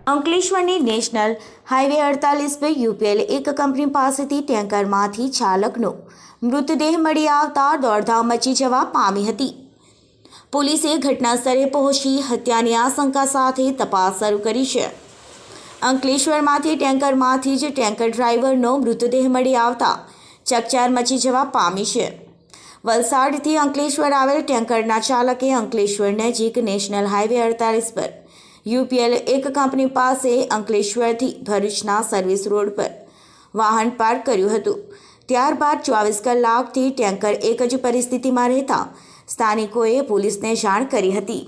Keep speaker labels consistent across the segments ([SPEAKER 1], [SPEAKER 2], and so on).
[SPEAKER 1] અંકલેશ્વરની national highway 48 પર UPL એક company પાસેથી ટેન્કરમાંથી ચાલકનો મૃતદેહ મળી આવતા દોડધામ મચી જવા પામી હતી। પોલીસે ઘટના સ્થળે પહોંચી હત્યાની આશંકા સાથે તપાસ શરૂ કરી છે। અંકલેશ્વરમાંથી ટેન્કરમાંથી જ ટેન્કર ડ્રાઈવરનો મૃતદેહ મળી આવતા ચકચાર મચી જવા પામી છે। વલસાડથી અંકલેશ્વર આવેલ ટેન્કરના ચાલકે અંકલેશ્વર નજીક નેશનલ હાઈવે 48 પર યુપીએલ એક કંપની પાસે અંકલેશ્વરથી ભરૂચના સર્વિસ રોડ પર વાહન પાર્ક કર્યું હતું। ત્યારબાદ 24 કલાકથી ટેન્કર એક જ પરિસ્થિતિમાં રહેતા સ્થાનિકોએ પોલીસને જાણ કરી હતી।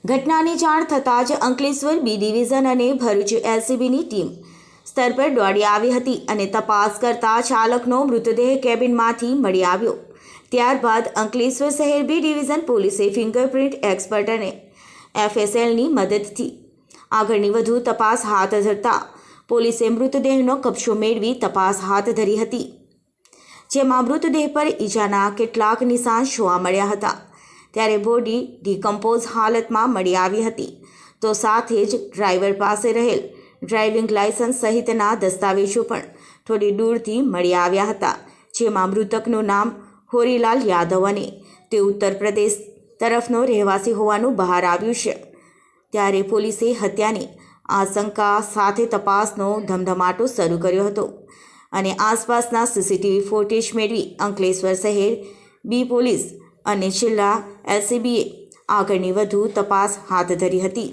[SPEAKER 1] ઘટનાની જાણ થતાં જ અંકલેશ્વર બી ડિવિઝન અને ભરૂચ એલસીબીની ટીમ સ્થળ પર દોડી આવી હતી અને તપાસ કરતા ચાલકનો મૃતદેહ કેબિનમાંથી મળી આવ્યો। ત્યારબાદ અંકલેશ્વર શહેર બી ડિવિઝન પોલીસે ફિંગરપ્રિન્ટ એક્સપર્ટ અને એફએસએલની મદદથી આગળની વધુ તપાસ હાથ ધરતા પોલીસે મૃતદેહનો કબજો મેળવી તપાસ હાથ ધરી હતી, જેમાં મૃતદેહ પર ઈજાના કેટલાક નિશાન જોવા મળ્યા હતા। ત્યારે બોડી ડિકમ્પોઝ હાલતમાં મળી આવી હતી, તો સાથે જ ડ્રાઈવર પાસે રહેલ ડ્રાઇવિંગ લાયસન્સ સહિતના દસ્તાવેજો પણ થોડી દૂરથી મળી આવ્યા હતા, જેમાં મૃતકનું નામ હોરીલાલ યાદવ અને તે ઉત્તર પ્રદેશ તરફનો રહેવાસી હોવાનું બહાર આવ્યું છે। ત્યારે પોલીસે હત્યાની આશંકા સાથે તપાસનો ધમધમાટો શરૂ કર્યો હતો અને આસપાસના સીસીટીવી ફૂટેજ મેળવી અંકલેશ્વર શહેર બી પોલીસ અને જિલ્લા એલસીબીએ આગળની વધુ તપાસ હાથ ધરી હતી।